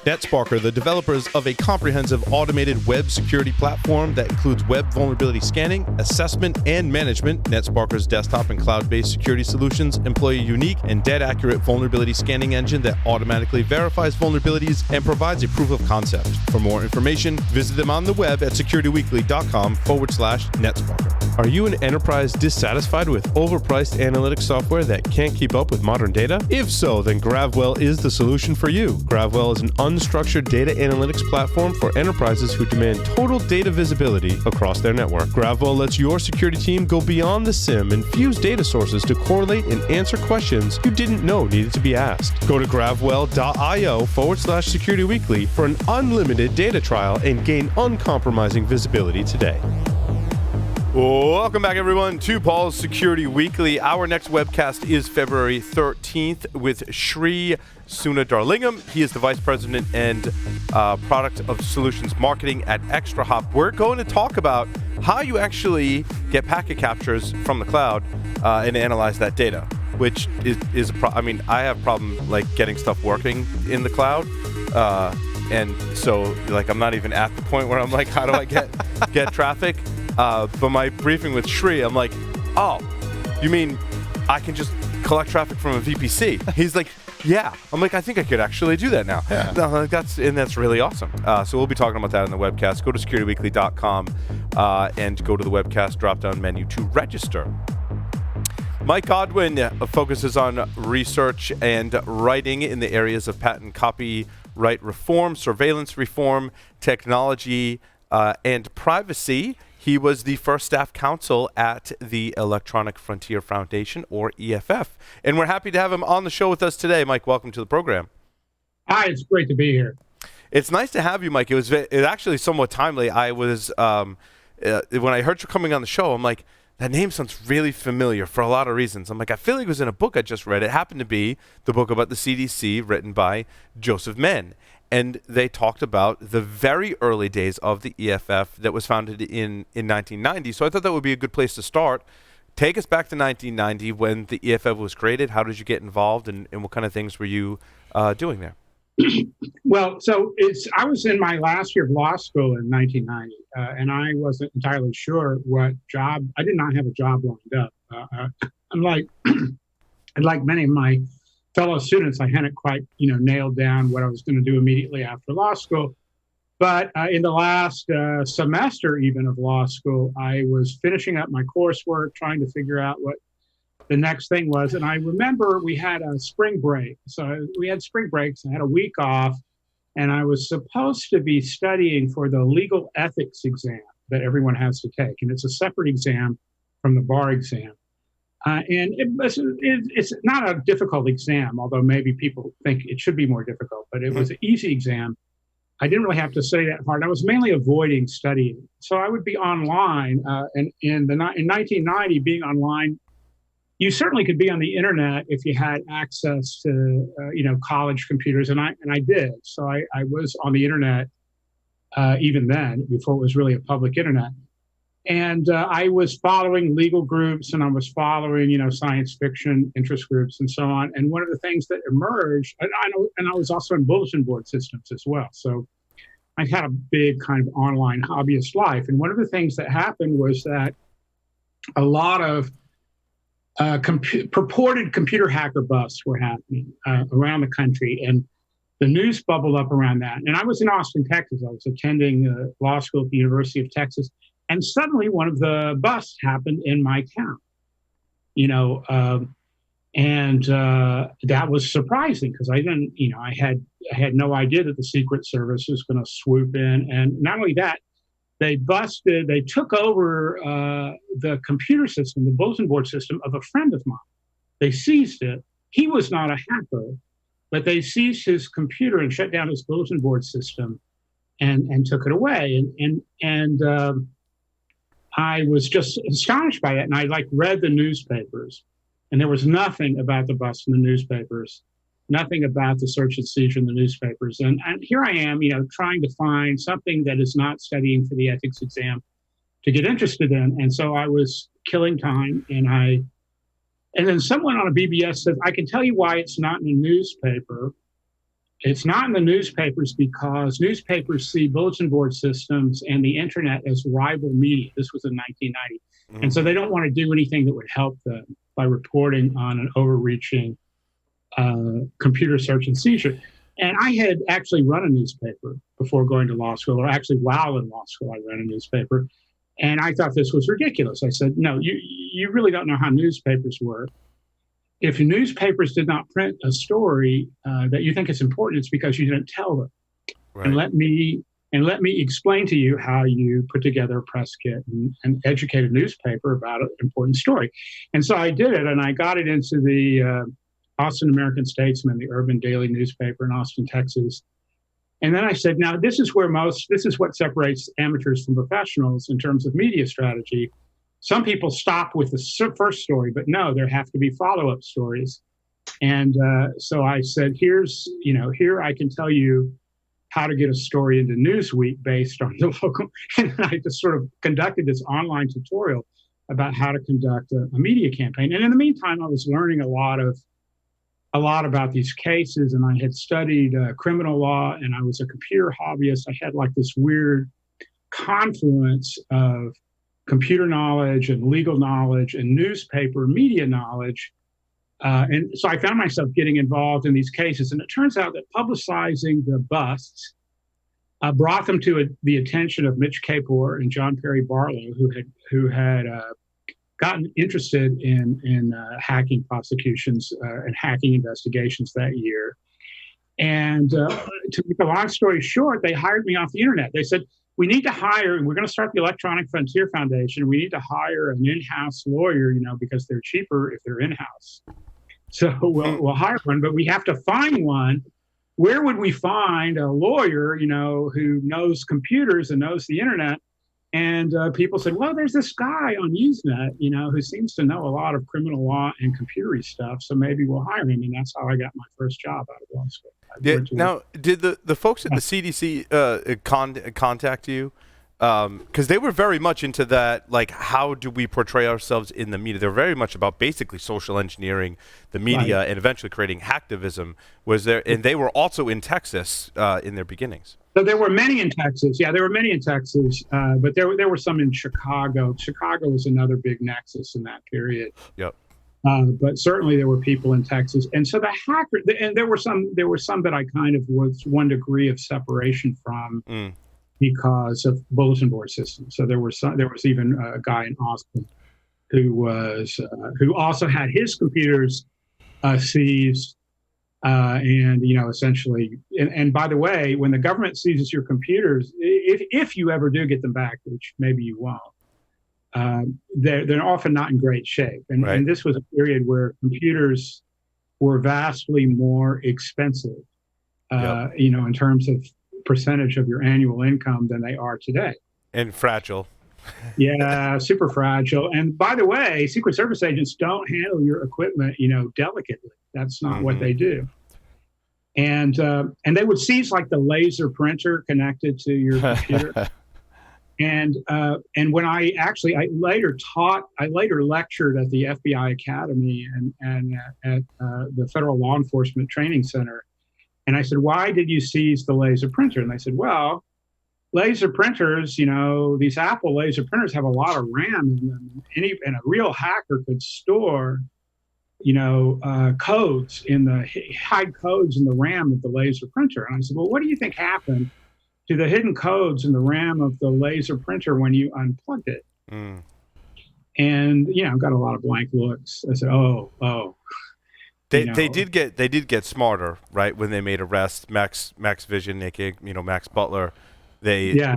NetSparker, the developers of a comprehensive automated web security platform that includes web vulnerability scanning, assessment, and management. NetSparker's desktop and cloud-based security solutions employ a unique and dead-accurate vulnerability scanning engine that automatically verifies vulnerabilities and provides a proof of concept. For more information, visit them on the web at securityweekly.com/NetSparker. Are you an enterprise dissatisfied with overpriced analytics software that can't keep up with modern data? If so, then GravWell is the solution for you. GravWell is an unstructured data analytics platform for enterprises who demand total data visibility across their network. GravWell lets your security team go beyond the SIM and fuse data sources to correlate and answer questions you didn't know needed to be asked. Go to gravwell.io/securityweekly for an unlimited data trial and gain uncompromising visibility today. Welcome back, everyone, to Paul's Security Weekly. Our next webcast is February 13th with Sri Sunadarlingam. He is the Vice President and Product of Solutions Marketing at ExtraHop. We're going to talk about how you actually get packet captures from the cloud and analyze that data, which is I have a problem like getting stuff working in the cloud. And so like I'm not even at the point where I'm like, how do I get traffic? But my briefing with Sri, I'm like, oh, you mean I can just collect traffic from a VPC? He's like, yeah. I'm like, I think I could actually do that now. Yeah. No, that's really awesome. So we'll be talking about that in the webcast. Go to securityweekly.com and go to the webcast drop-down menu to register. Mike Godwin focuses on research and writing in the areas of patent copyright reform, surveillance reform, technology, and privacy. He was the first staff counsel at the Electronic Frontier Foundation, or EFF. And we're happy to have him on the show with us today. Mike, welcome to the program. Hi, it's great to be here. It's nice to have you, Mike. It was actually somewhat timely. I was, when I heard you coming on the show, I'm like, that name sounds really familiar for a lot of reasons. I'm like, I feel like it was in a book I just read. It happened to be the book about the CDC written by Joseph Menn. And they talked about the very early days of the EFF that was founded in 1990. So I thought that would be a good place to start. Take us back to 1990 when the EFF was created. How did you get involved, and what kind of things were you doing there? Well, so I was in my last year of law school in 1990, and I wasn't entirely sure what job. I did not have a job lined up. Unlike many of my fellow students, I hadn't quite, nailed down what I was going to do immediately after law school. But in the last semester even of law school, I was finishing up my coursework, trying to figure out what the next thing was. And I remember we had a spring break. So we had spring breaks. I had a week off, and I was supposed to be studying for the legal ethics exam that everyone has to take. And it's a separate exam from the bar exam. And it's not a difficult exam, although maybe people think it should be more difficult, but it was an easy exam. I didn't really have to study that hard. I was mainly avoiding studying. So I would be online, and in 1990, being online, you certainly could be on the internet if you had access to, college computers, and I did. So I was on the internet even then, before it was really a public internet. And I was following legal groups, and I was following, science fiction interest groups and so on. And one of the things that emerged, and I was also in bulletin board systems as well. So I had a big kind of online hobbyist life. And one of the things that happened was that a lot of purported computer hacker busts were happening around the country. And the news bubbled up around that. And I was in Austin, Texas. I was attending law school at the University of Texas. And suddenly one of the busts happened in my town, and that was surprising because I didn't, I had no idea that the Secret Service was going to swoop in. And not only that, they took over the computer system, the bulletin board system of a friend of mine. They seized it. He was not a hacker, but they seized his computer and shut down his bulletin board system and took it away. And I was just astonished by it. And I read the newspapers, and there was nothing about the bust in the newspapers, nothing about the search and seizure in the newspapers. And here I am, trying to find something that is not studying for the ethics exam to get interested in. And so I was killing time, and then someone on a BBS said, I can tell you why it's not in a newspaper. It's not in the newspapers because newspapers see bulletin board systems and the internet as rival media. This was in 1990. Mm-hmm. And so they don't want to do anything that would help them by reporting on an overreaching computer search and seizure. And I had actually run a newspaper before going to law school, or actually while in law school, I ran a newspaper. And I thought this was ridiculous. I said, no, you really don't know how newspapers work. If newspapers did not print a story that you think is important, it's because you didn't tell them. Right. And let me explain to you how you put together a press kit and educate a newspaper about an important story. And so I did it, and I got it into the Austin American-Statesman, the urban daily newspaper in Austin, Texas. And then I said, now this is what separates amateurs from professionals in terms of media strategy. Some people stop with the first story, but no, there have to be follow-up stories. And so I said, here I can tell you how to get a story into Newsweek based on the local. And I just sort of conducted this online tutorial about how to conduct a media campaign. And in the meantime, I was learning a lot about these cases, and I had studied criminal law, and I was a computer hobbyist. I had like this weird confluence of computer knowledge and legal knowledge and newspaper media knowledge. And so I found myself getting involved in these cases. And it turns out that publicizing the busts brought them to the attention of Mitch Kapor and John Perry Barlow, who had gotten interested in hacking prosecutions and hacking investigations that year. And to make a long story short, they hired me off the internet. They said, we need to hire, and we're going to start the Electronic Frontier Foundation. We need to hire an in-house lawyer, because they're cheaper if they're in-house. So we'll hire one, but we have to find one. Where would we find a lawyer, who knows computers and knows the internet? And people said, well, there's this guy on Usenet, who seems to know a lot of criminal law and computery stuff. So maybe we'll hire him. And that's how I got my first job out of law school. Did the folks at the CDC contact you? Because they were very much into that, like, how do we portray ourselves in the media? They're very much about basically social engineering the media and eventually creating hacktivism. And they were also in Texas in their beginnings. So there were many in Texas. Yeah, there were many in Texas, but there were some in Chicago. Chicago was another big nexus in that period. Yep. But certainly there were people in Texas, and so the hacker, and there were some that I kind of was one degree of separation from because of bulletin board systems. So there was even a guy in Austin who also had his computers seized, and essentially. And by the way, when the government seizes your computers, if you ever do get them back, which maybe you won't. They're often not in great shape. And this was a period where computers were vastly more expensive, in terms of percentage of your annual income than they are today. And fragile. Yeah, super fragile. And by the way, Secret Service agents don't handle your equipment, delicately. That's not what they do. And they would seize like the laser printer connected to your computer. And when I later lectured at the FBI Academy and at the Federal Law Enforcement Training Center. And I said, why did you seize the laser printer? And they said, well, laser printers, these Apple laser printers have a lot of RAM in them. And a real hacker could store, codes hide codes in the RAM of the laser printer. And I said, well, what do you think happened to the hidden codes in the RAM of the laser printer when you unplugged it? And got a lot of blank looks. I said, oh. They did get smarter, right? When they made arrests, Max Vision, aka Max Butler, they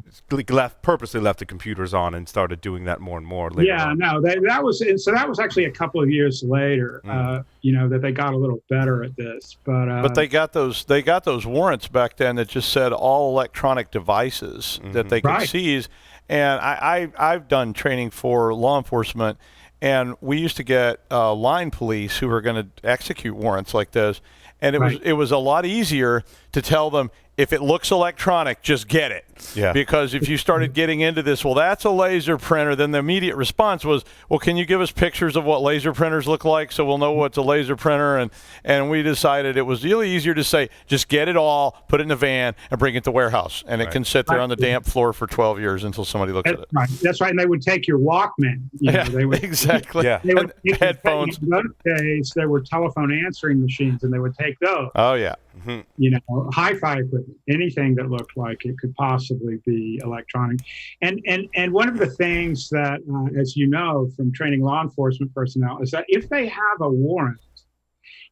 purposely left the computers on and started doing that more and more later on. That was actually a couple of years later, that they got a little better at this. But they got those warrants back then that just said all electronic devices that they could seize. And I've done training for law enforcement, and we used to get line police who were going to execute warrants like this. And it was a lot easier to tell them, if it looks electronic, just get it. Yeah. Because if you started getting into this, well, that's a laser printer, then the immediate response was, well, can you give us pictures of what laser printers look like so we'll know what's a laser printer? And we decided it was really easier to say, just get it all, put it in a van, and bring it to the warehouse. And it can sit there on the damp floor for 12 years until somebody looks at it. Right. That's right. And they would take your Walkman. They would, exactly. Yeah. They would take headphones. In those days, there were telephone answering machines, and they would take those. Oh, yeah. Mm-hmm. Hi-fi equipment, anything that looked like it could possibly be electronic. And one of the things that, as you know, from training law enforcement personnel, is that if they have a warrant,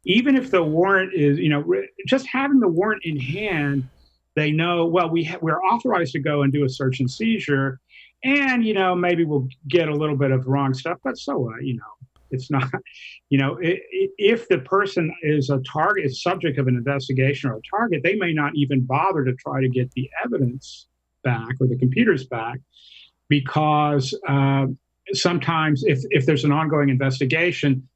even if the warrant is, just having the warrant in hand, they know, well, we're authorized to go and do a search and seizure, and, maybe we'll get a little bit of wrong stuff, but so what, it's not, if the person is a target, is subject of an investigation or a target, they may not even bother to try to get the evidence back or the computers back, because sometimes if there's an ongoing investigation,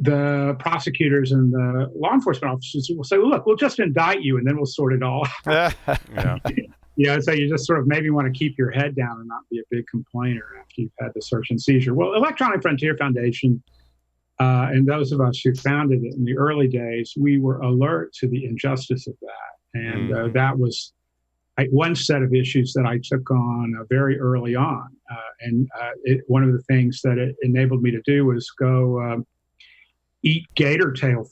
the prosecutors and the law enforcement officers will say, well, look, we'll just indict you and then we'll sort it all out. So you just sort of maybe want to keep your head down and not be a big complainer after you've had the search and seizure. Well, Electronic Frontier Foundation and those of us who founded it in the early days, we were alert to the injustice of that. And that was one set of issues that I took on very early on. One of the things that it enabled me to do was go eat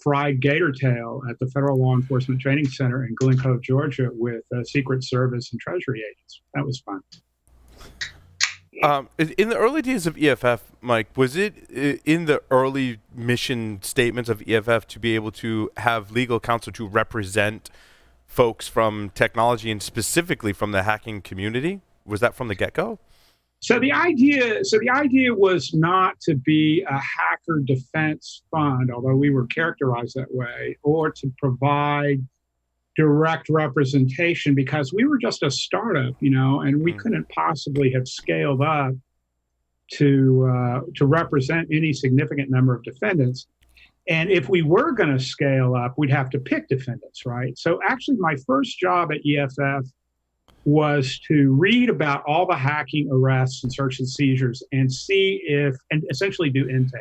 fried gator tail at the Federal Law Enforcement Training Center in Glen Cove, Georgia, with Secret Service and Treasury agents. That was fun. In the early days of EFF, Mike, was it in the early mission statements of EFF to be able to have legal counsel to represent folks from technology and specifically from the hacking community? Was that from the get-go? So the idea was not to be a hacker defense fund, although we were characterized that way, or to provide direct representation, because we were just a startup, and we couldn't possibly have scaled up to represent any significant number of defendants. And if we were going to scale up, we'd have to pick defendants, right? So actually, my first job at EFF was to read about all the hacking arrests and search and seizures and and essentially do intake.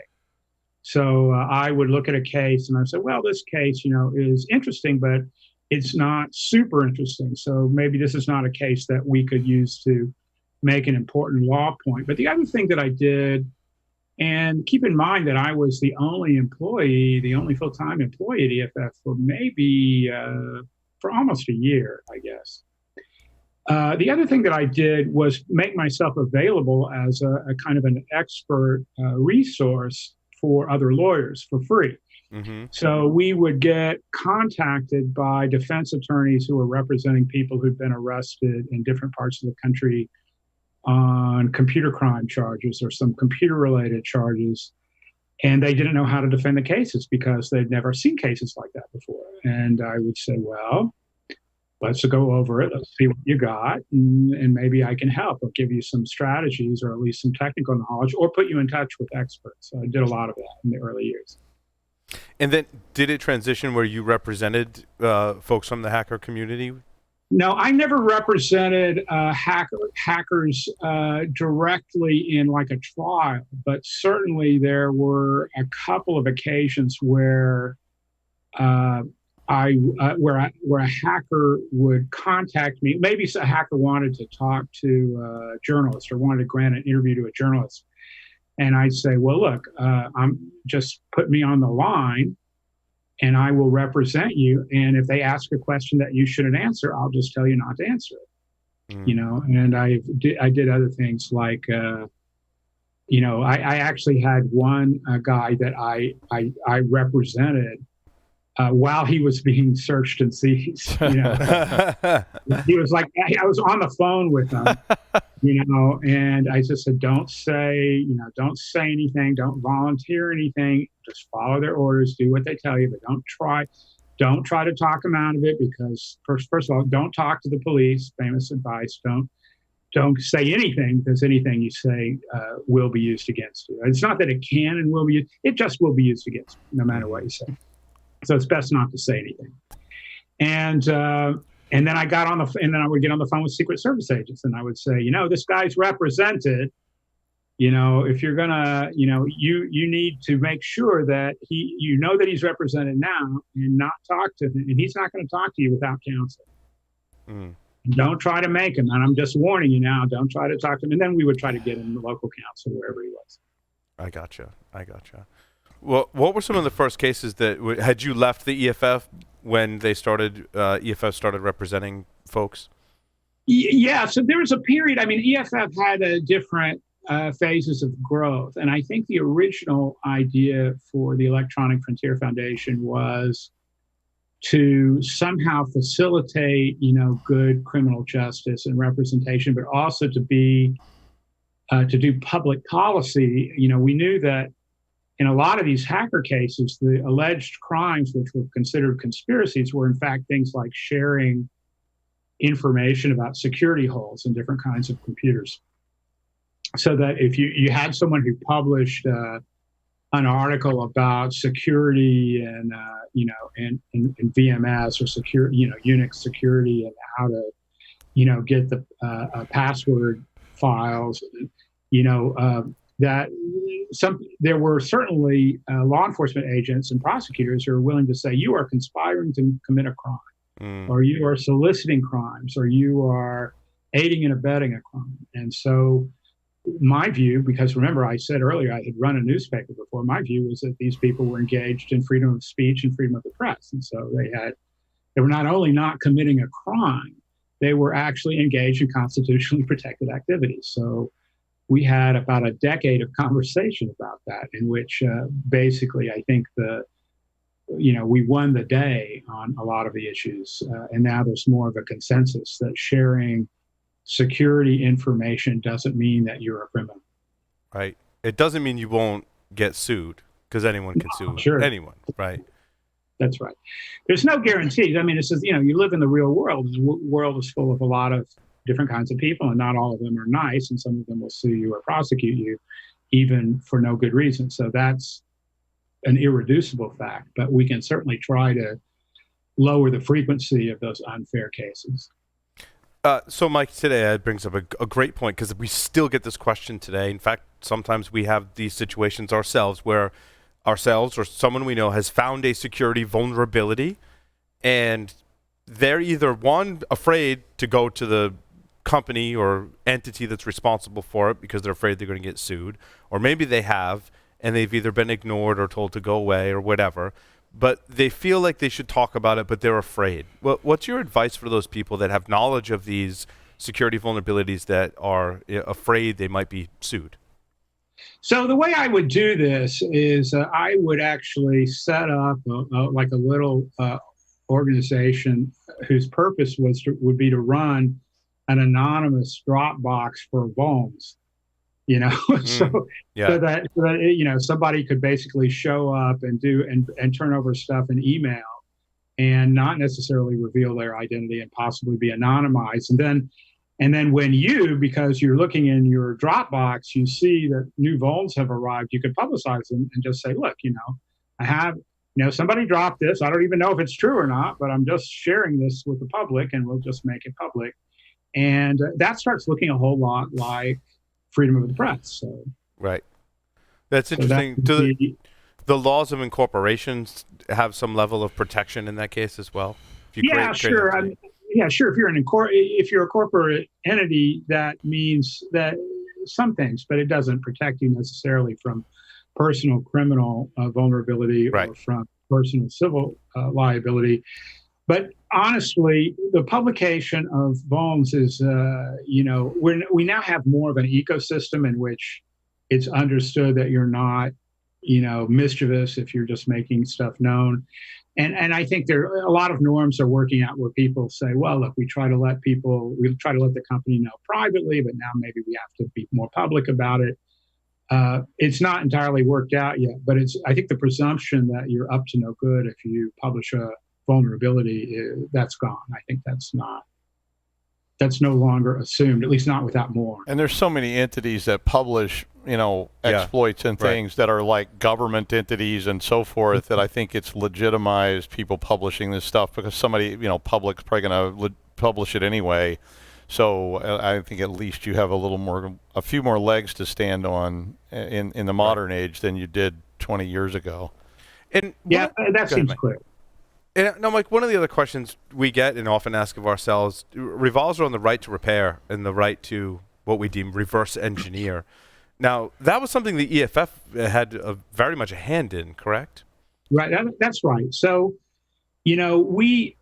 So I would look at a case and I said, well, this case, is interesting, but it's not super interesting. So maybe this is not a case that we could use to make an important law point. But the other thing that I did, and keep in mind that I was the only full-time employee at EFF for almost a year, I guess. The other thing that I did was make myself available as a kind of an expert resource for other lawyers for free. Mm-hmm. So we would get contacted by defense attorneys who were representing people who'd been arrested in different parts of the country on computer crime charges or some computer-related charges, and they didn't know how to defend the cases because they'd never seen cases like that before. And I would say, well, let's go over it. Let's see what you got, and maybe I can help or give you some strategies or at least some technical knowledge or put you in touch with experts. So I did a lot of that in the early years. And then did it transition where you represented folks from the hacker community? No, I never represented hackers directly in like a trial, but certainly there were a couple of occasions where where a hacker would contact me. Maybe a hacker wanted to talk to a journalist or wanted to grant an interview to a journalist. And I'd say, well, look, I'm just put me on the line and I will represent you. And if they ask a question that you shouldn't answer, I'll just tell you not to answer it. And I did other things like, I actually had one guy that I represented while he was being searched and seized. He was like, I was on the phone with him, and I just said, don't say anything, don't volunteer anything, just follow their orders, do what they tell you, but don't try to talk them out of it, because first of all, don't talk to the police, famous advice, don't say anything, because anything you say will be used against you. It's not that it can and will be used, it just will be used against you, no matter what you say. So it's best not to say anything. And then I got on and then I would get on the phone with Secret Service agents, and I would say, this guy's represented. If you're gonna, you need to make sure that that he's represented now, and not talk to him, and he's not going to talk to you without counsel. Mm. Don't try to make him, and I'm just warning you now. Don't try to talk to him. And then we would try to get him the local counsel wherever he was. I gotcha. Well, what were some of the first cases that had you left the EFF when they started? EFF started representing folks. Yeah. So there was a period. I mean, EFF had a different phases of growth. And I think the original idea for the Electronic Frontier Foundation was to somehow facilitate, good criminal justice and representation, but also to do public policy. We knew that in a lot of these hacker cases, the alleged crimes, which were considered conspiracies, were in fact things like sharing information about security holes in different kinds of computers. So that if you had someone who published an article about security and VMS or Unix security and how to get the password files, there were certainly law enforcement agents and prosecutors who are willing to say you are conspiring to commit a crime, or you are soliciting crimes, or you are aiding and abetting a crime. And so my view, because remember I said earlier I had run a newspaper before, my view was that these people were engaged in freedom of speech and freedom of the press. And so they were not only not committing a crime, they were actually engaged in constitutionally protected activities. So we had about a decade of conversation about that, in which basically I think we won the day on a lot of the issues. And now there's more of a consensus that sharing security information doesn't mean that you're a criminal. Right. It doesn't mean you won't get sued, because anyone can sue anyone. Right. That's right. There's no guarantees. I mean, it's just, you live in the real world. The world is full of a lot of different kinds of people, and not all of them are nice, and some of them will sue you or prosecute you even for no good reason. So that's an irreducible fact, but we can certainly try to lower the frequency of those unfair cases. So Mike, today brings up a great point, because we still get this question today. In fact, sometimes we have these situations ourselves where ourselves or someone we know has found a security vulnerability, and they're either afraid to go to the company or entity that's responsible for it because they're afraid they're going to get sued, or maybe they have and they've either been ignored or told to go away or whatever, but they feel like they should talk about it, but they're afraid. What's your advice for those people that have knowledge of these security vulnerabilities that are afraid they might be sued? So the way I would do this is I would actually set up like a little organization whose purpose would be to run an anonymous Dropbox for vulns. So that somebody could basically show up and turn over stuff in email and not necessarily reveal their identity and possibly be anonymized. And then when because you're looking in your Dropbox, you see that new vulns have arrived, you could publicize them and just say, look, I have, somebody dropped this. I don't even know if it's true or not, but I'm just sharing this with the public, and we'll just make it public. And that starts looking a whole lot like freedom of the press. So, right. That's interesting. Do the laws of incorporations have some level of protection in that case as well? Yeah, sure. If you're a corporate entity, that means that some things, but it doesn't protect you necessarily from personal criminal vulnerability, right, or from personal civil liability. But honestly, the publication of vulns is, we now have more of an ecosystem in which it's understood that you're not, mischievous if you're just making stuff known. And I think a lot of norms are working out where people say, well, look, we try to let the company know privately, but now maybe we have to be more public about it. It's not entirely worked out yet, but I think the presumption that you're up to no good if you publish a vulnerability, that's gone. I think that's no longer assumed, at least not without more. And there's so many entities that publish, exploits and things that are like government entities and so forth, that I think it's legitimized people publishing this stuff because somebody, public's probably going to publish it anyway. So I think at least you have a few more legs to stand on in the modern age than you did 20 years ago. And that seems clear. And now, Mike, one of the other questions we get and often ask of ourselves revolves around the right to repair and the right to what we deem reverse engineer. Now, that was something the EFF had very much a hand in, correct? Right, that's right. So, we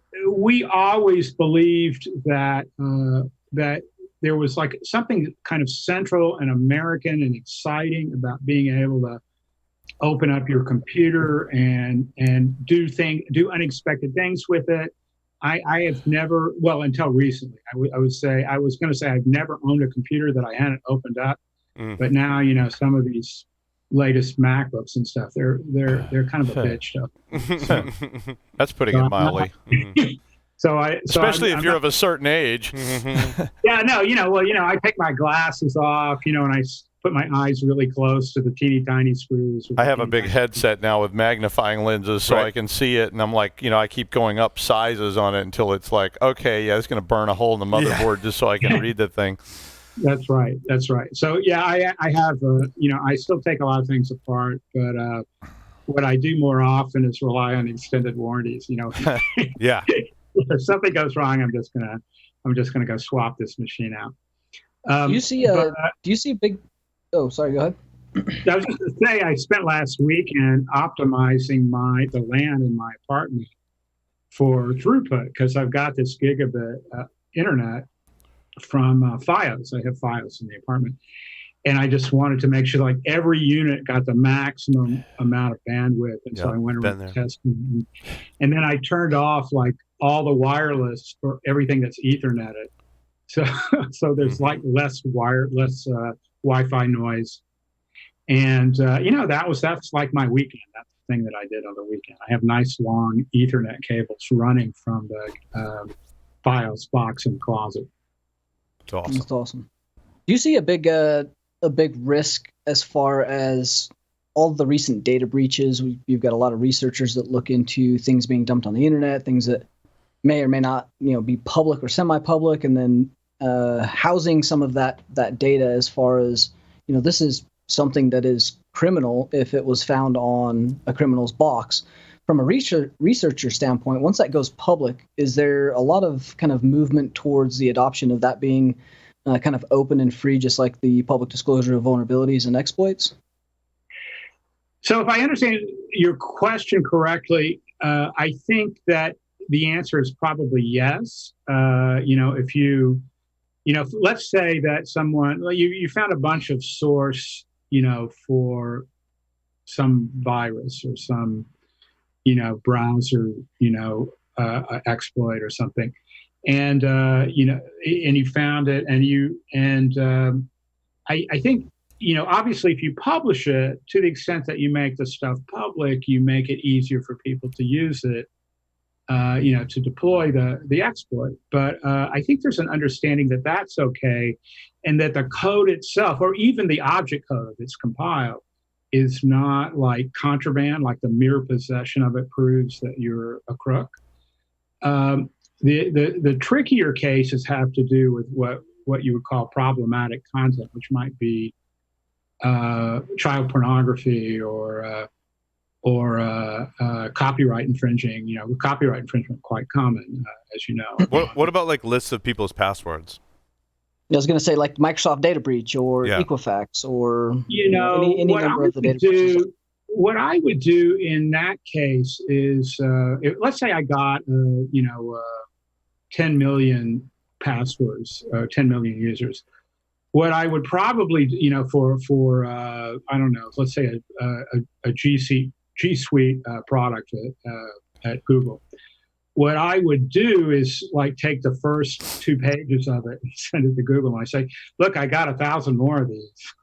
always believed that that there was like something kind of central and American and exciting about being able to open up your computer and do unexpected things with it. I have never, well, until recently, I was going to say I've never owned a computer that I hadn't opened up, but now some of these latest MacBooks and stuff, they're kind of a bitch stuff. That's putting it mildly. Especially if you're of a certain age. Yeah, no, I take my glasses off, and I put my eyes really close to the teeny tiny screws. I have a big headset now with magnifying lenses so I can see it, and I'm like, I keep going up sizes on it until it's like, okay, yeah, it's going to burn a hole in the motherboard just so I can read the thing. That's right. So, yeah, I have, I still take a lot of things apart, but what I do more often is rely on extended warranties, Yeah. If something goes wrong, I'm just gonna go swap this machine out. Do you see a big? Oh, sorry. Go ahead. I was just to say, I spent last weekend optimizing the LAN in my apartment for throughput because I've got this gigabit internet from Fios. I have Fios in the apartment, and I just wanted to make sure like every unit got the maximum amount of bandwidth. And so I went around testing, and then I turned off like all the wireless for everything that's Etherneted. So there's like less Wi-Fi noise. And, that's like my weekend. That's the thing that I did on the weekend. I have nice long Ethernet cables running from the Fios box in the closet. It's awesome. That's awesome. Do you see a big risk as far as all the recent data breaches? You've got a lot of researchers that look into things being dumped on the internet, things that may or may not, be public or semi-public, and then housing some of that data as far as, this is something that is criminal if it was found on a criminal's box. From a researcher standpoint, once that goes public, is there a lot of kind of movement towards the adoption of that being kind of open and free, just like the public disclosure of vulnerabilities and exploits? So if I understand your question correctly, I think that the answer is probably yes. If let's say that someone, you found a bunch of source, for some virus or some, browser, exploit or something. And, and you found it I think, obviously if you publish it, to the extent that you make the stuff public, you make it easier for people to use it. To deploy the exploit. But I think there's an understanding that that's okay, and that the code itself, or even the object code that's compiled, is not like contraband, like the mere possession of it proves that you're a crook. The trickier cases have to do with what you would call problematic content, which might be child pornography or copyright infringing. Copyright infringement quite common, as you know. What about like lists of people's passwords? I was going to say like Microsoft data breach or Equifax or any number of the data breaches. What I would do in that case is, let's say I got 10 million passwords, 10 million users. What I would probably, for I don't know, let's say a G Suite product at Google. What I would do is like take the first 2 pages of it and send it to Google. And I say, look, I got 1,000 more of these.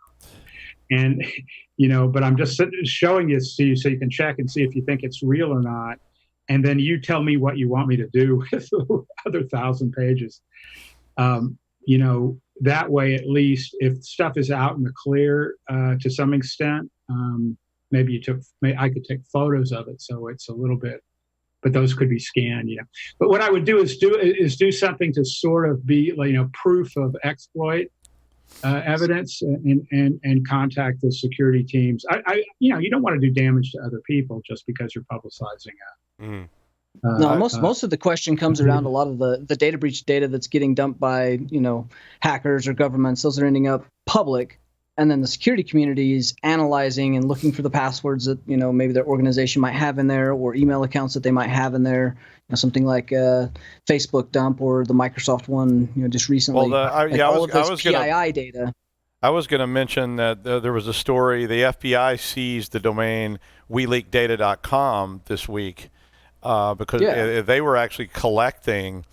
And, but I'm just showing you so you can check and see if you think it's real or not. And then you tell me what you want me to do with the other 1,000 pages. that way, at least, if stuff is out in the clear to some extent, maybe I could take photos of it, so it's a little bit, but those could be scanned, But what I would do is do something to sort of be, proof of exploit evidence, and contact the security teams. You don't want to do damage to other people just because you're publicizing it. Mm. No, most of the question comes around a lot of the data breach data that's getting dumped by, hackers or governments. Those are ending up public. And then the security community is analyzing and looking for the passwords that, maybe their organization might have in there, or email accounts that they might have in there. Something like Facebook dump or the Microsoft one, just recently. Well, I was PII data. I was going to mention that there was a story. The FBI seized the domain WeLeakData.com this week. Because they were actually collecting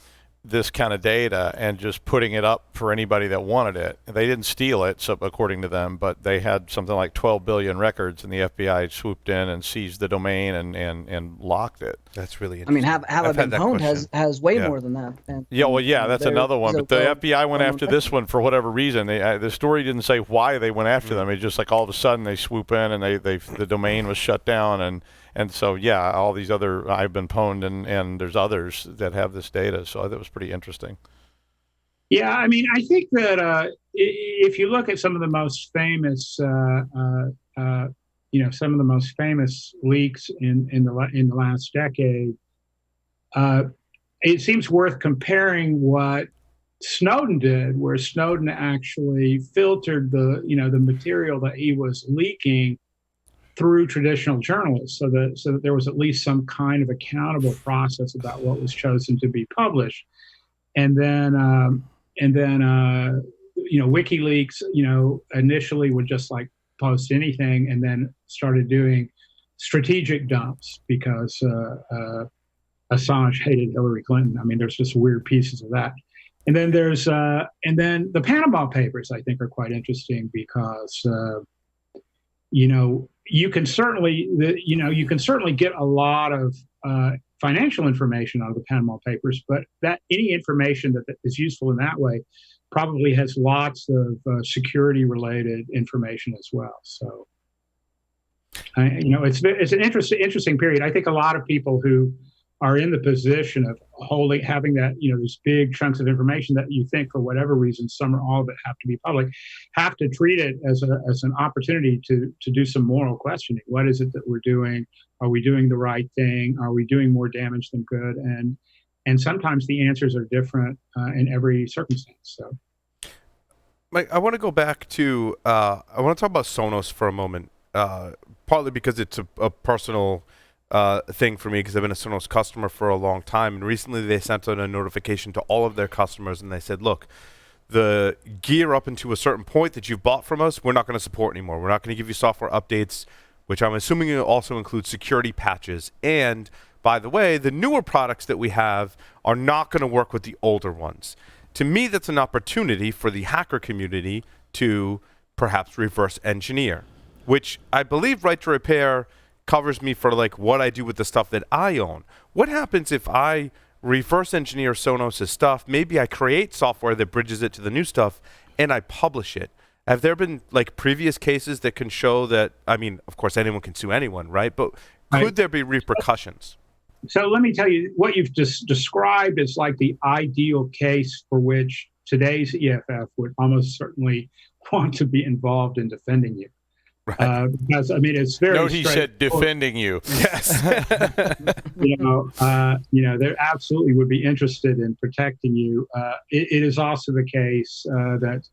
this kind of data and just putting it up for anybody that wanted it. They didn't steal it, so according to them, but they had something like 12 billion records, and the FBI swooped in and seized the domain and locked it. That's really interesting. I mean, Have I Been Pwned has way more than that. And, that's another one. But the FBI went after this one for whatever reason. The story didn't say why they went after them. It's just like all of a sudden they swoop in and the domain was shut down, and so, all these other, I've Been Pwned, and there's others that have this data. So that was pretty interesting. Yeah, I mean, I think that if you look at some of the most famous, some of the most famous leaks in the last decade, it seems worth comparing what Snowden did, where Snowden actually filtered the material that he was leaking through traditional journalists, so that there was at least some kind of accountable process about what was chosen to be published. And then WikiLeaks, initially would just like post anything, and then started doing strategic dumps because Assange hated Hillary Clinton. I mean, there's just weird pieces of that. And then there's and then the Panama Papers, I think, are quite interesting because you can certainly get a lot of financial information out of the Panama Papers, but that any information that is useful in that way probably has lots of security-related information as well. So, it's an interesting period. I think a lot of people who are in the position of having that, these big chunks of information that you think for whatever reason, some or all of it have to be public, have to treat it as an opportunity to do some moral questioning. What is it that we're doing? Are we doing the right thing? Are we doing more damage than good? And sometimes the answers are different in every circumstance. So, Mike, I want to go back to, I want to talk about Sonos for a moment, partly because it's a personal thing for me, because I've been a Sonos customer for a long time, and recently they sent out a notification to all of their customers, and they said, look, the gear up into a certain point that you've bought from us, we're not going to support anymore. We're not going to give you software updates, which I'm assuming also includes security patches. And by the way, the newer products that we have are not going to work with the older ones. To me, that's an opportunity for the hacker community to perhaps reverse engineer, which I believe Right to Repair covers me for like what I do with the stuff that I own. What happens if I reverse engineer Sonos' stuff? Maybe I create software that bridges it to the new stuff and I publish it. Have there been like previous cases that can show that, I mean, of course anyone can sue anyone, right? But could there be repercussions? So let me tell you, what you've just described is like the ideal case for which today's EFF would almost certainly want to be involved in defending you. Right. Because I mean, it's very. Note he said defending you. Yes. They absolutely would be interested in protecting you. It is also the case that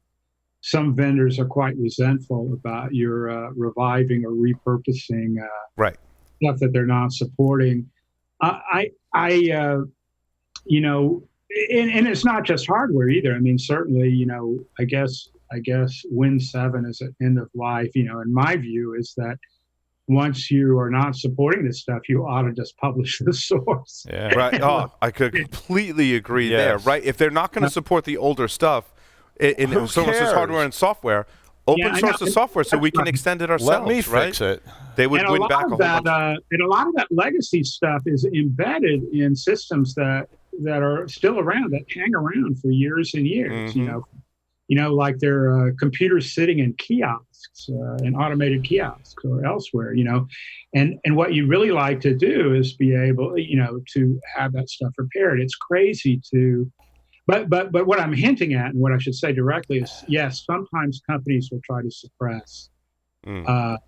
some vendors are quite resentful about your reviving or repurposing stuff that they're not supporting. And it's not just hardware either. I mean, certainly, I guess Win 7 is at end of life. In my view, is that once you are not supporting this stuff, you ought to just publish the source. Yeah. Right. Oh, I could completely agree there. Right. If they're not going to support the older stuff in Sonos' hardware and software, open source the software so we can extend it ourselves. Let me fix it. They would win back a whole bunch. And a lot of that legacy stuff is embedded in systems that are still around, that hang around for years and years. like their computers sitting in kiosks, in automated kiosks or elsewhere, and what you really like to do is be able, to have that stuff repaired. It's crazy but what I'm hinting at, and what I should say directly is, yes, sometimes companies will try to suppress, that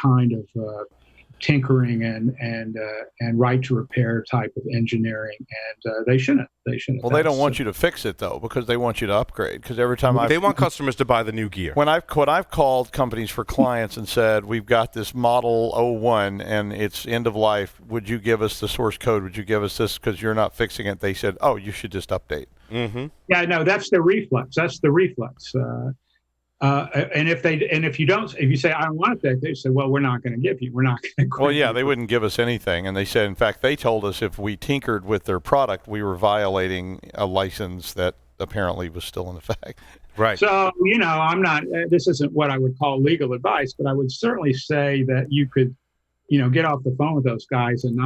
kind of tinkering and right to repair type of engineering, and they shouldn't. Well, they don't want you to fix it though, because they want you to upgrade. Because every time they want customers to buy the new gear. When I've called companies for clients and said, we've got this model 01 and it's end of life, would you give us the source code? Would you give us this because you're not fixing it? They said, oh, you should just update. Mm-hmm. Yeah, no, that's the reflex. And if you say I don't want it, they say, well, we're not going to give you. We're not going to. Well, yeah, they wouldn't give us anything, and they said, in fact, they told us if we tinkered with their product, we were violating a license that apparently was still in effect. Right. So I'm not. This isn't what I would call legal advice, but I would certainly say that you could, get off the phone with those guys and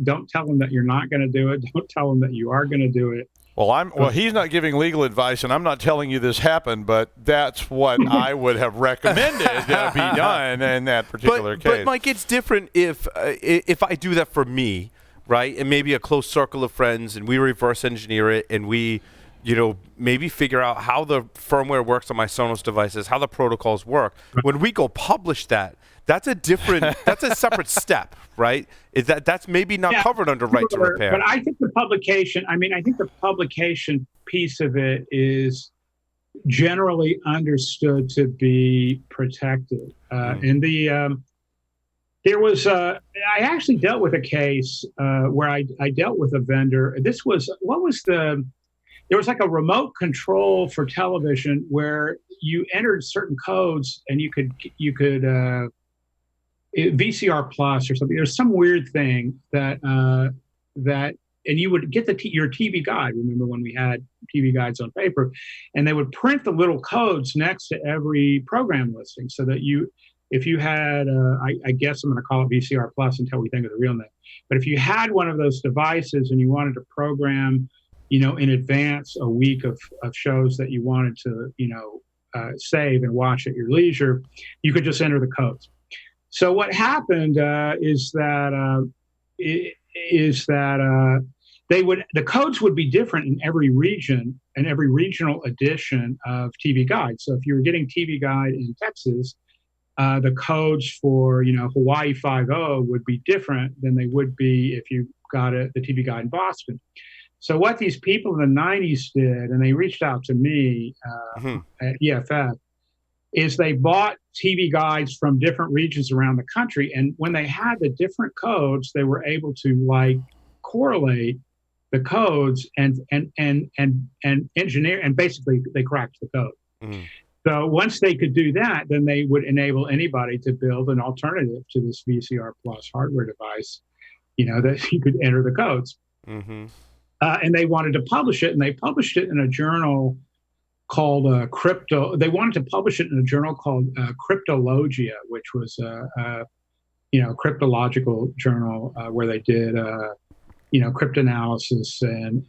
don't tell them that you're not going to do it. Don't tell them that you are going to do it. Well, he's not giving legal advice, and I'm not telling you this happened, but that's what I would have recommended be done in that particular case. But Mike, it's different if I do that for me, right, and maybe a close circle of friends, and we reverse engineer it, and we, maybe figure out how the firmware works on my Sonos devices, how the protocols work. When we go publish that, that's a separate step, right? That's maybe not covered under right to repair. But I think the publication piece of it is generally understood to be protected. And there was I actually dealt with a case where I dealt with a vendor. There was like a remote control for television where you entered certain codes and you could VCR Plus or something. There's some weird thing that and you would get your TV guide. Remember when we had TV guides on paper, and they would print the little codes next to every program listing, so that if you had, I guess I'm going to call it VCR Plus until we think of the real name. But if you had one of those devices and you wanted to program, in advance a week of shows that you wanted to, save and watch at your leisure, you could just enter the codes. So what happened is that the codes would be different in every region and every regional edition of TV Guide. So if you were getting TV Guide in Texas, the codes for Hawaii 5.0 would be different than they would be if you got the TV Guide in Boston. So what these people in the 90s did, and they reached out to me at EFF, is they bought TV guides from different regions around the country, and when they had the different codes, they were able to correlate the codes and engineer, and basically they cracked the code. Mm. So once they could do that, then they would enable anybody to build an alternative to this VCR Plus hardware device, that you could enter the codes. Mm-hmm. And they wanted to publish it, and they published it in a journal called Crypto. They wanted to publish it in a journal called Cryptologia, which was a cryptological journal where they did cryptanalysis and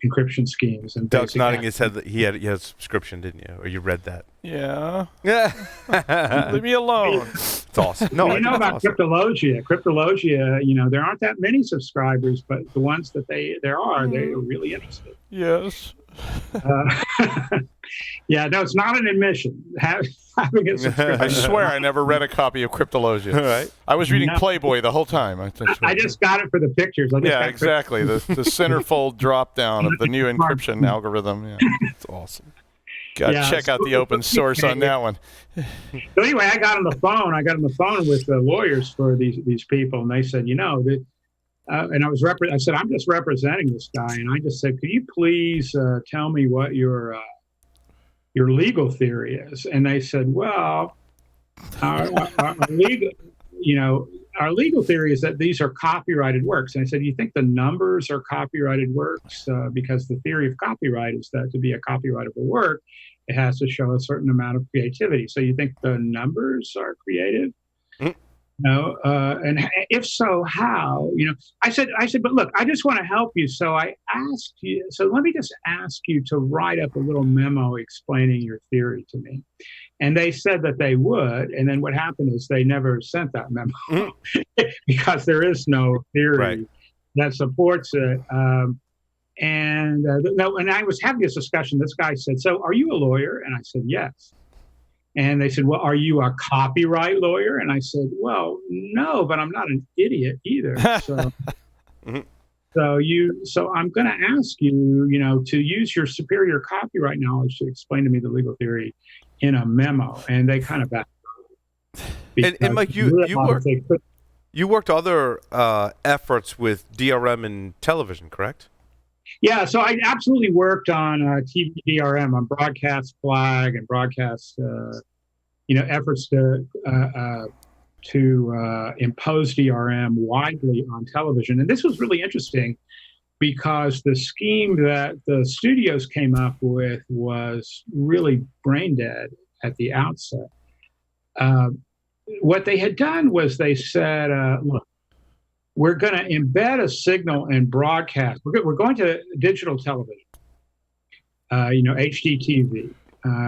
encryption schemes. And Doug's nodding his head that he had a subscription, didn't you? Or you read that? Yeah. Leave me alone. It's awesome. No, about awesome. Cryptologia, there aren't that many subscribers, but the ones that they're really interested. Yes. Yeah, no, it's not an admission. Having a subscription. I swear I never read a copy of Cryptologia. Right. I was reading Playboy the whole time. I just got it for the pictures. Yeah, exactly. The centerfold drop down of the new encryption algorithm. Yeah, it's awesome. Check out the open source on that one. So anyway, I got on the phone with the lawyers for these people, and they said, and I said, I'm just representing this guy, and I just said, could you please tell me what your legal theory is? And they said, well, our legal theory is that these are copyrighted works. And I said, you think the numbers are copyrighted works? Because the theory of copyright is that to be a copyrightable work, it has to show a certain amount of creativity. So you think the numbers are creative? Mm. And if so, how? I said, but look, I just want to help you. So I asked you. So let me just ask you to write up a little memo explaining your theory to me. And they said that they would. And then what happened is they never sent that memo because there is no theory that supports it. And I was having this discussion. This guy said, "So are you a lawyer?" And I said, "Yes." And they said, "Well, are you a copyright lawyer?" And I said, "Well, no, but I'm not an idiot either." So, so I'm going to ask you, to use your superior copyright knowledge to explain to me the legal theory in a memo. And they kind of backed out. And Mike, you worked other efforts with DRM and television, correct? Yeah, so I absolutely worked on TV DRM, on broadcast flag and broadcast, efforts to impose DRM widely on television. And this was really interesting because the scheme that the studios came up with was really brain dead at the outset. What they had done was they said, look, we're going to embed a signal in broadcast. We're going to digital television, HDTV,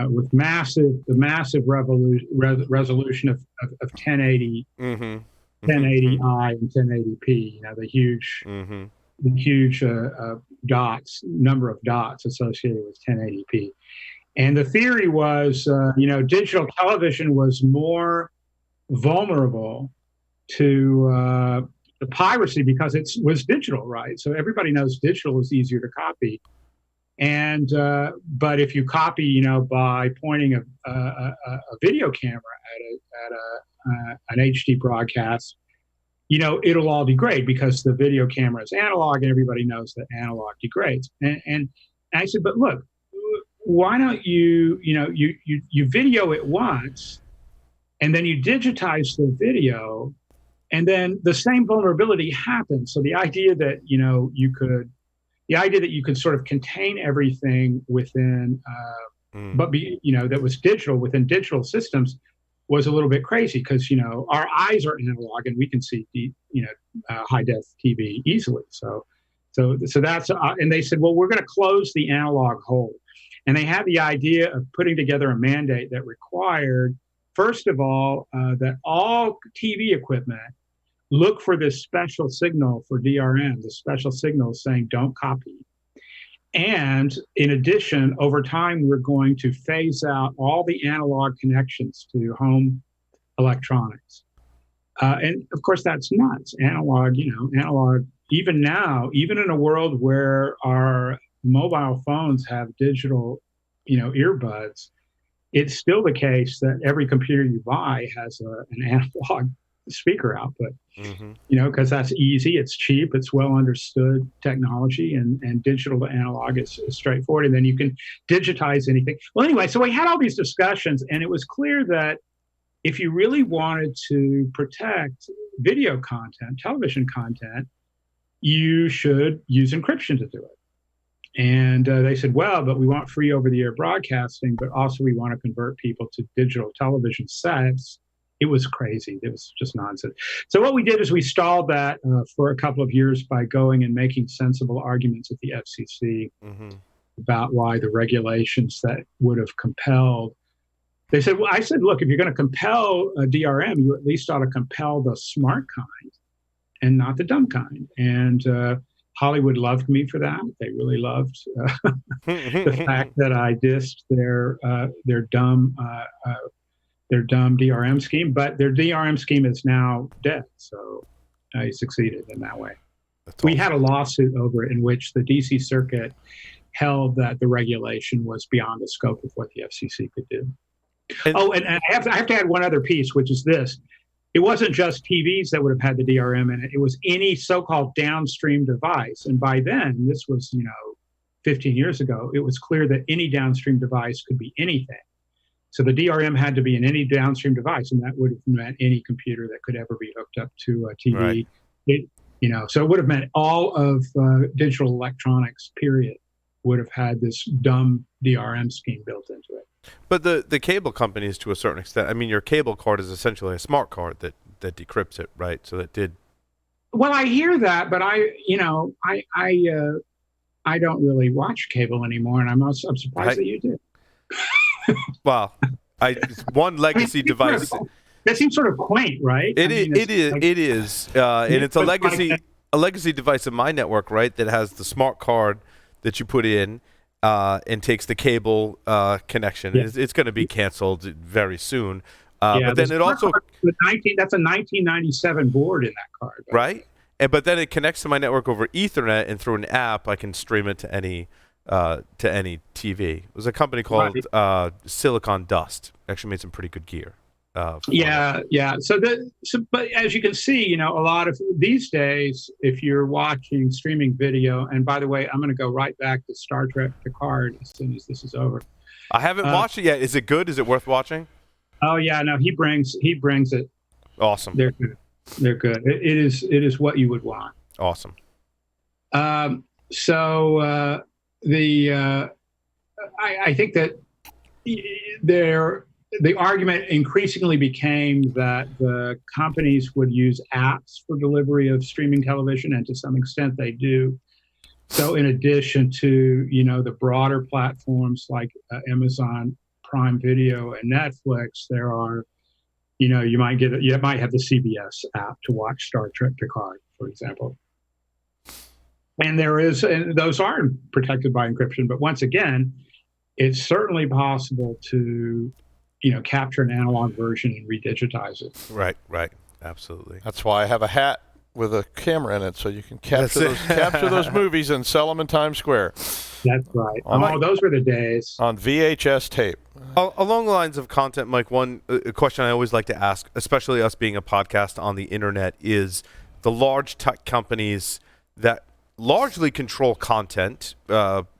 with the massive resolution of 1080, 1080i and 1080p. The huge number of dots associated with 1080p. And the theory was, digital television was more vulnerable to the piracy because it was digital, right? So everybody knows digital is easier to copy. And but if you copy, by pointing a video camera at an HD broadcast, it'll all degrade because the video camera is analog, and everybody knows that analog degrades. And I said, but look, why don't you video it once, and then you digitize the video. And then the same vulnerability happens. So the idea that you could sort of contain everything within, that was digital within digital systems was a little bit crazy because our eyes are analog and we can see high def TV easily. So that's and they said, well, we're going to close the analog hole, and they had the idea of putting together a mandate that required, first of all, that all TV equipment look for this special signal for DRM, the special signal saying don't copy. And in addition, over time, we're going to phase out all the analog connections to home electronics. And of course, that's nuts. Analog, even now, even in a world where our mobile phones have digital, earbuds, it's still the case that every computer you buy has an analog speaker output, because that's easy, it's cheap, it's well understood technology, and digital to analog is straightforward, and then you can digitize anything. Well, anyway, so we had all these discussions, and it was clear that if you really wanted to protect video content, television content, you should use encryption to do it. And they said, well, but we want free over-the-air broadcasting, but also we want to convert people to digital television sets. It was crazy. It was just nonsense. So what we did is we stalled that for a couple of years by going and making sensible arguments at the FCC about why the regulations that would have compelled. They said, well, I said, look, if you're going to compel a DRM, you at least ought to compel the smart kind and not the dumb kind. And Hollywood loved me for that. They really loved the fact that I dissed their dumb DRM scheme, but their DRM scheme is now dead. So I succeeded in that way. We had a lawsuit over it in which the DC Circuit held that the regulation was beyond the scope of what the FCC could do. And I have to add one other piece, which is this. It wasn't just TVs that would have had the DRM in it. It was any so-called downstream device. And by then, this was, 15 years ago, it was clear that any downstream device could be anything. So the DRM had to be in any downstream device, and that would have meant any computer that could ever be hooked up to a TV. Right. So it would have meant all of digital electronics, period, would have had this dumb DRM scheme built into it. But the cable companies, to a certain extent, I mean, your cable card is essentially a smart card that that decrypts it, right? So that did. Well, I hear that, but I don't really watch cable anymore, and I'm surprised that you do. Well, it's one legacy device. That seems sort of quaint, right? It is, and it's a legacy device in my network, right? That has the smart card that you put in and takes the cable connection. Yeah. It's going to be canceled very soon. But then it also that's a 1997 board in that card, right? But then it connects to my network over Ethernet, and through an app, I can stream it to any TV. It was a company called Silicon Dust. Actually made some pretty good gear. Yeah. But as you can see, a lot of these days, if you're watching streaming video, and by the way, I'm going to go right back to Star Trek Picard as soon as this is over. I haven't watched it yet. Is it good? Is it worth watching? Oh yeah, no, he brings it. Awesome. They're good. They're good. It is what you would want. Awesome. I think that the argument increasingly became that the companies would use apps for delivery of streaming television, and to some extent they do. So in addition to, the broader platforms like Amazon Prime Video and Netflix, there are, you might have the CBS app to watch Star Trek Picard, for example. And those aren't protected by encryption, but once again, it's certainly possible to capture an analog version and redigitize it. Right. Absolutely. That's why I have a hat with a camera in it, so you can capture those movies and sell them in Times Square. That's right. Those were the days. On VHS tape. Along the lines of content, Mike, one question I always like to ask, especially us being a podcast on the internet, is the large tech companies that largely control content,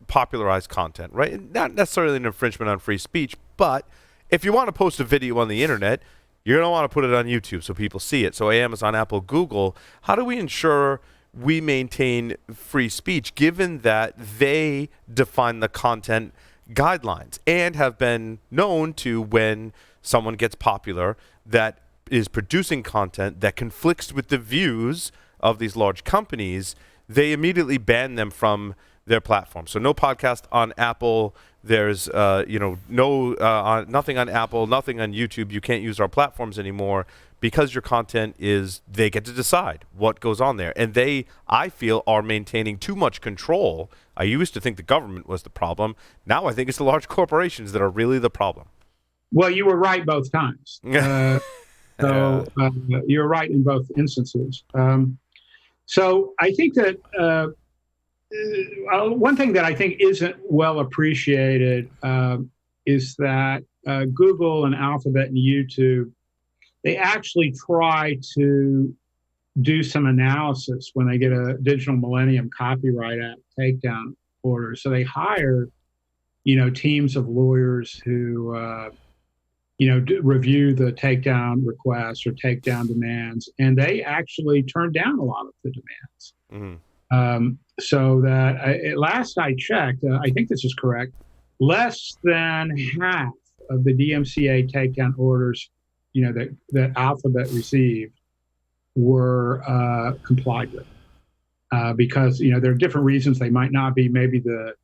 popularized content, right? Not necessarily an infringement on free speech, but if you want to post a video on the internet, you're going to want to put it on YouTube so people see it. So Amazon, Apple, Google, how do we ensure we maintain free speech given that they define the content guidelines and have been known to, when someone gets popular that is producing content that conflicts with the views of these large companies, they immediately ban them from their platform. So no podcast on Apple. There's nothing on Apple, nothing on YouTube. You can't use our platforms anymore because your content they get to decide what goes on there. And they, I feel, are maintaining too much control. I used to think the government was the problem. Now I think it's the large corporations that are really the problem. Well, you were right both times. You're right in both instances. So I think that one thing that I think isn't well appreciated is that Google and Alphabet and YouTube, they actually try to do some analysis when they get a Digital Millennium Copyright Act takedown order. So they hire, teams of lawyers who, review the takedown requests or takedown demands, and they actually turn down a lot of the demands. Mm-hmm. So that last I checked, I think this is correct, less than half of the DMCA takedown orders, that Alphabet received were complied with, because there are different reasons they might not be. Maybe the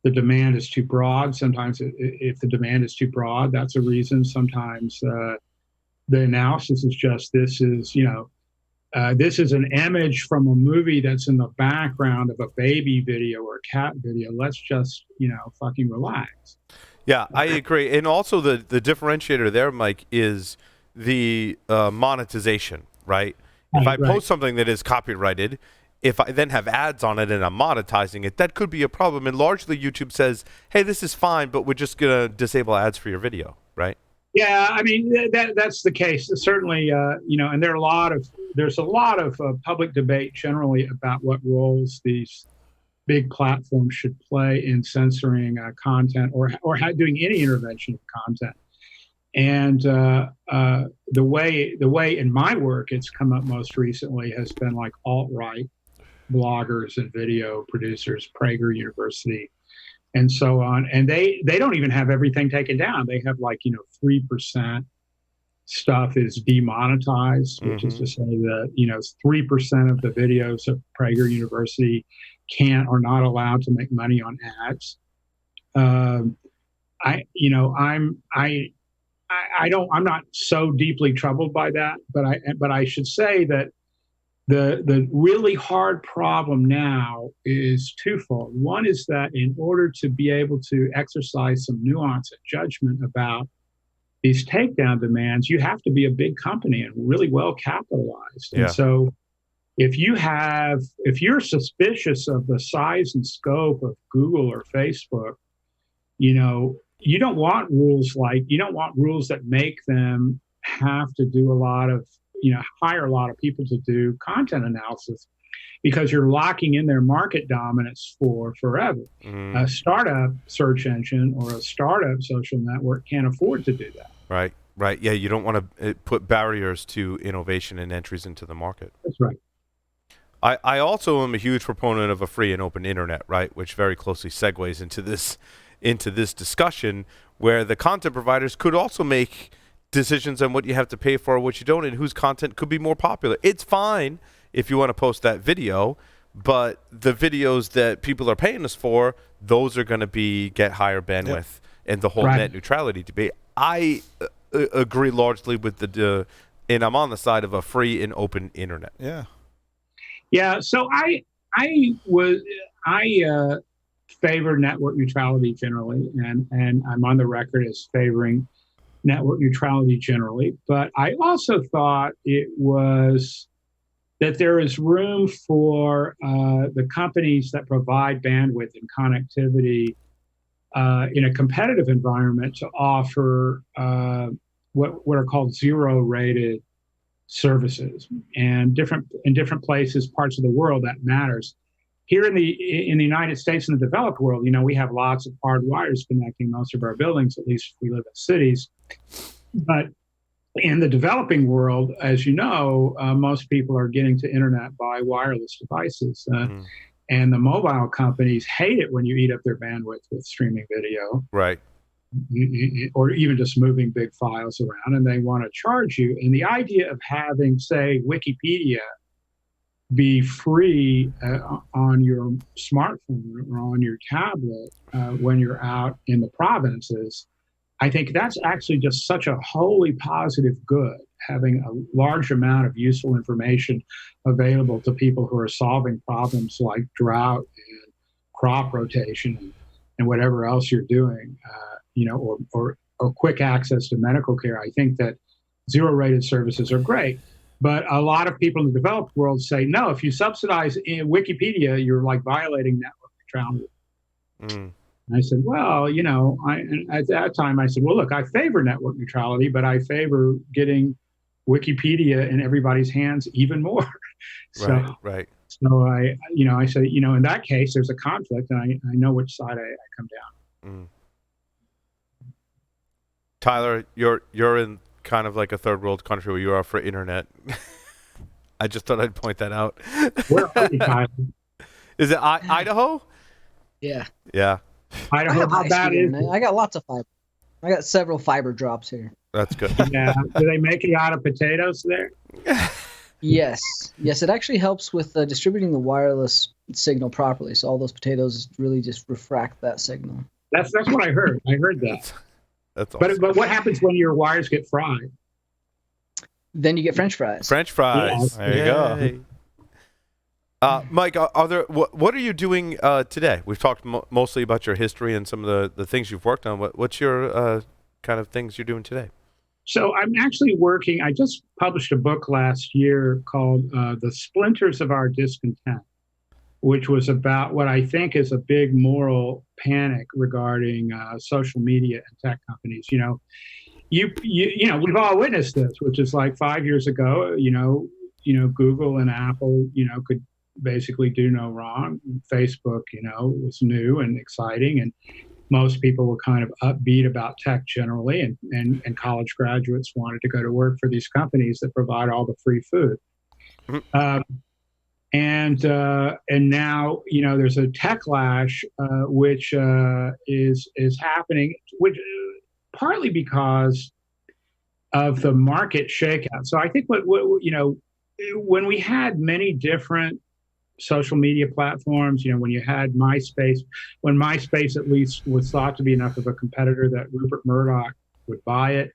demand is too broad. Sometimes if the demand is too broad, that's a reason. Sometimes the analysis is just this is an image from a movie that's in the background of a baby video or a cat video. Let's just, fucking relax. Yeah, I agree. And also the differentiator there, Mike, is the monetization, right? If I post something that is copyrighted, if I then have ads on it and I'm monetizing it, that could be a problem. And largely YouTube says, hey, this is fine, but we're just going to disable ads for your video, right? Yeah, I mean, that's the case. Certainly, and there's a lot of public debate generally about what roles these big platforms should play in censoring content or doing any intervention of content. And the way in my work it's come up most recently has been like alt-right bloggers and video producers, Prager University, and so on. And they don't even have everything taken down. They have 3% stuff is demonetized, which is to say that 3% of the videos of Prager University are not allowed to make money on ads. I'm not so deeply troubled by that, but I should say that the really hard problem now is twofold. One is that in order to be able to exercise some nuance and judgment about these takedown demands, you have to be a big company and really well capitalized. Yeah. And so if you're suspicious of the size and scope of Google or Facebook, you don't want rules that make them have to do a lot of, hire a lot of people to do content analysis, because you're locking in their market dominance for forever. A startup search engine or a startup social network can't afford to do that. Right. Yeah, you don't want to put barriers to innovation and entries into the market. That's right. I also am a huge proponent of a free and open internet, right, which very closely segues into this discussion, where the content providers could also make decisions on what you have to pay for, what you don't, and whose content could be more popular. It's fine if you want to post that video, but the videos that people are paying us for, those are going to get higher bandwidth, and the whole net neutrality debate. I agree largely with and I'm on the side of a free and open internet. Yeah. So I favor network neutrality generally, and I'm on the record as favoring network neutrality generally. But I also thought that there is room for the companies that provide bandwidth and connectivity in a competitive environment to offer what are called zero-rated services, and in different places, parts of the world, that matters. Here in the United States, in the developed world, we have lots of hard wires connecting most of our buildings, at least if we live in cities. But in the developing world, as you know, most people are getting to internet by wireless devices. And the mobile companies hate it when you eat up their bandwidth with streaming video. Right. Or even just moving big files around, and they want to charge you. And the idea of having, say, Wikipedia be free on your smartphone or on your tablet when you're out in the provinces, I think that's actually just such a wholly positive good, having a large amount of useful information available to people who are solving problems like drought and crop rotation and whatever else you're doing, or quick access to medical care. I think that zero-rated services are great. But a lot of people in the developed world say, no, if you subsidize Wikipedia, you're like violating network neutrality. And I said, well, at that time I said, well, look, I favor network neutrality, but I favor getting Wikipedia in everybody's hands even more. Right. So I said, in that case, there's a conflict, and I know which side I come down. Tyler, you're in kind of like a third world country where you are for internet. I just thought I'd point that out. Where are you, Tyler? Is it Idaho? Yeah. Idaho, how bad is it? I got lots of fiber. I got several fiber drops here. That's good. Yeah. Do they make it out of potatoes there? Yes, it actually helps with distributing the wireless signal properly. So all those potatoes really just refract that signal. That's what I heard. I heard that. That's awesome. But what happens when your wires get fried? Then you get French fries. Yes. There you go. Mike, what are you doing today? We've talked mostly about your history and some of the things you've worked on. What's your kind of things you're doing today? So I'm actually working. I just published a book last year called The Splinters of Our Discontent, which was about what I think is a big moral panic regarding social media and tech companies. We've all witnessed this, which is like 5 years ago, Google and Apple, could basically do no wrong. Facebook, was new and exciting, and most people were kind of upbeat about tech generally, and college graduates wanted to go to work for these companies that provide all the free food. And now, there's a techlash, which is happening, which partly because of the market shakeout. So I think what when we had many different social media platforms, when you had MySpace, when MySpace at least was thought to be enough of a competitor that Rupert Murdoch would buy it.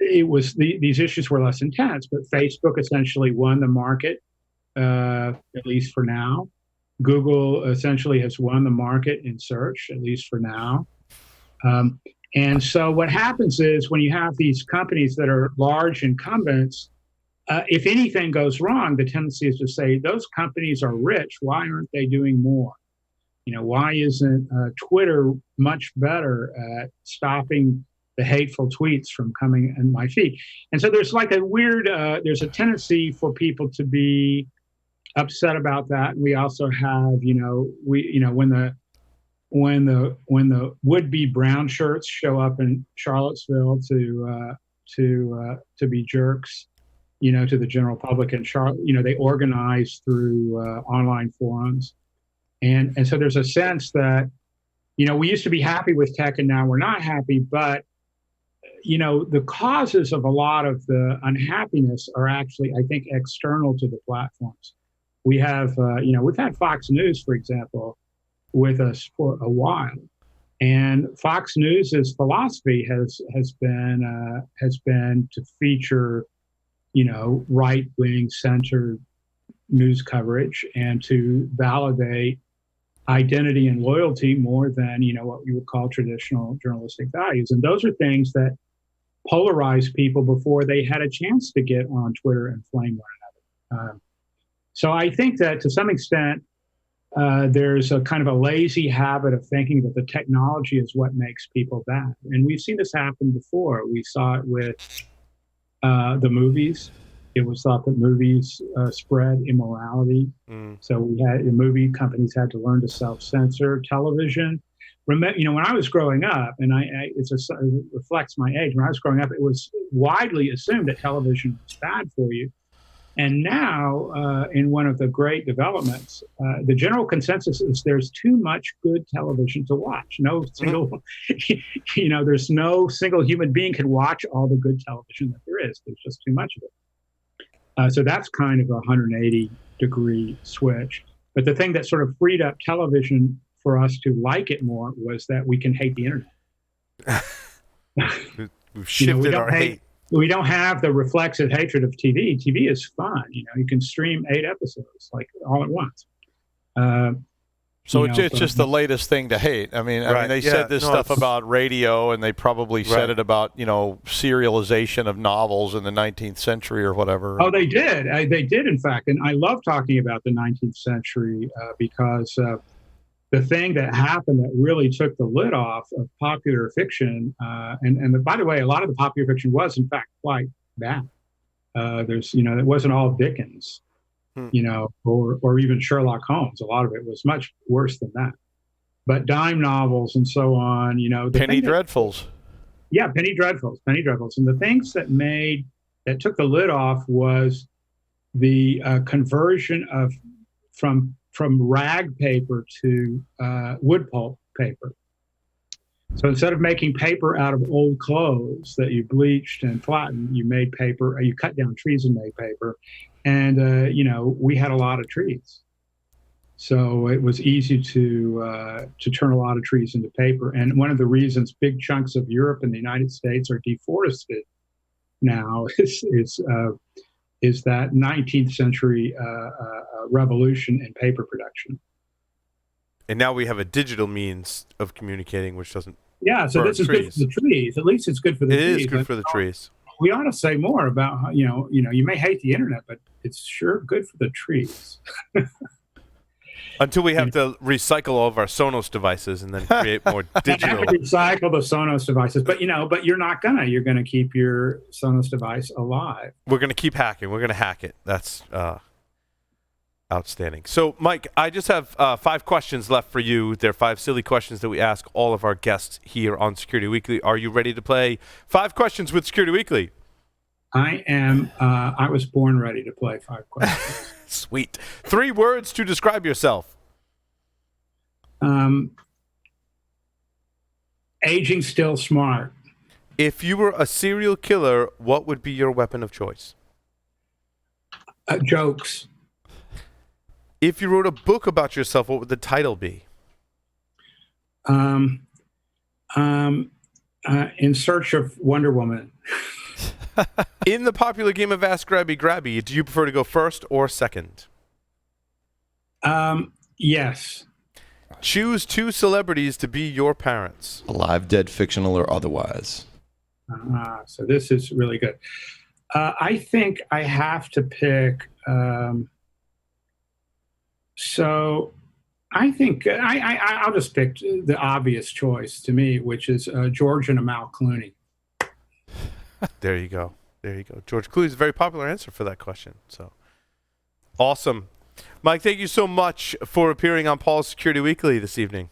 It was these issues were less intense, but Facebook essentially won the market, at least for now. Google essentially has won the market in search, at least for now. And so what happens is when you have these companies that are large incumbents, if anything goes wrong, the tendency is to say, those companies are rich. Why aren't they doing more? Why isn't Twitter much better at stopping the hateful tweets from coming in my feed? And so there's like a weird, there's a tendency for people to be upset about that. We also have, when the would-be brown shirts show up in Charlottesville to be jerks, to the general public in Charlotte, they organize through online forums. And so there's a sense that, we used to be happy with tech and now we're not happy, but, the causes of a lot of the unhappiness are actually, I think, external to the platforms. We have, we've had Fox News, for example, with us for a while. And Fox News's philosophy has been to feature, right-wing centered news coverage and to validate identity and loyalty more than, what you would call traditional journalistic values. And those are things that polarize people before they had a chance to get on Twitter and flame one another. So I think that to some extent, there's a kind of a lazy habit of thinking that the technology is what makes people bad. And we've seen this happen before. We saw it with the movies. It was thought that movies spread immorality. So the movie companies had to learn to self-censor. Television, when I was growing up, and it reflects my age. When I was growing up, it was widely assumed that television was bad for you. And now, in one of the great developments, the general consensus is there's too much good television to watch. No single, there's no single human being can watch all the good television that there is. There's just too much of it. So that's kind of a 180-degree switch. But the thing that sort of freed up television for us to like it more was that we can hate the internet. We've shifted our hate. We don't have the reflexive hatred of TV. TV is fun. You can stream 8 episodes like all at once. So it's just the latest thing to hate. I mean, they said this stuff about radio, and they probably said it about serialization of novels in the 19th century or whatever. Oh, they did. They did, in fact. And I love talking about the 19th century because the thing that happened that really took the lid off of popular fiction, and by the way, a lot of the popular fiction was in fact quite bad. It wasn't all Dickens, or even Sherlock Holmes. A lot of it was much worse than that. But dime novels and so on, Penny Dreadfuls. Yeah, Penny Dreadfuls. And the things that took the lid off was the conversion from rag paper to wood pulp paper. So instead of making paper out of old clothes that you bleached and flattened, you made paper, you cut down trees and made paper. And, we had a lot of trees. So it was easy to turn a lot of trees into paper. And one of the reasons big chunks of Europe and the United States are deforested now is that 19th century revolution in paper production. And now we have a digital means of communicating, which doesn't. Yeah, so this is good for the trees. At least it's good for the trees. It is good for the trees. We ought to say more about how, you may hate the internet, but it's sure good for the trees. Until we have to recycle all of our Sonos devices and then create more digital. You have to recycle the Sonos devices, but you're not gonna. You're gonna keep your Sonos device alive. We're gonna keep hacking. We're gonna hack it. That's outstanding. So, Mike, I just have 5 questions left for you. They're 5 silly questions that we ask all of our guests here on Security Weekly. Are you ready to play 5 questions with Security Weekly? I am. I was born ready to play 5 questions. Sweet. 3 words to describe yourself. Aging still smart. If you were a serial killer, what would be your weapon of choice? Jokes. If you wrote a book about yourself, what would the title be? In Search of Wonder Woman. In the popular game of Ask Grabby Grabby, do you prefer to go first or second? Yes. Choose 2 celebrities to be your parents. Alive, dead, fictional, or otherwise. So this is really good. I think I have to pick. So I think I'll just pick the obvious choice to me, which is George and Amal Clooney. There you go. George Clooney is a very popular answer for that question. So awesome. Mike, thank you so much for appearing on Paul's Security Weekly this evening.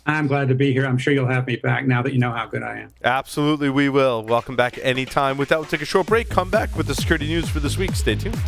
I'm glad to be here. I'm sure you'll have me back now that you know how good I am. Absolutely, we will. Welcome back anytime. With that, we'll take a short break. Come back with the security news for this week. Stay tuned.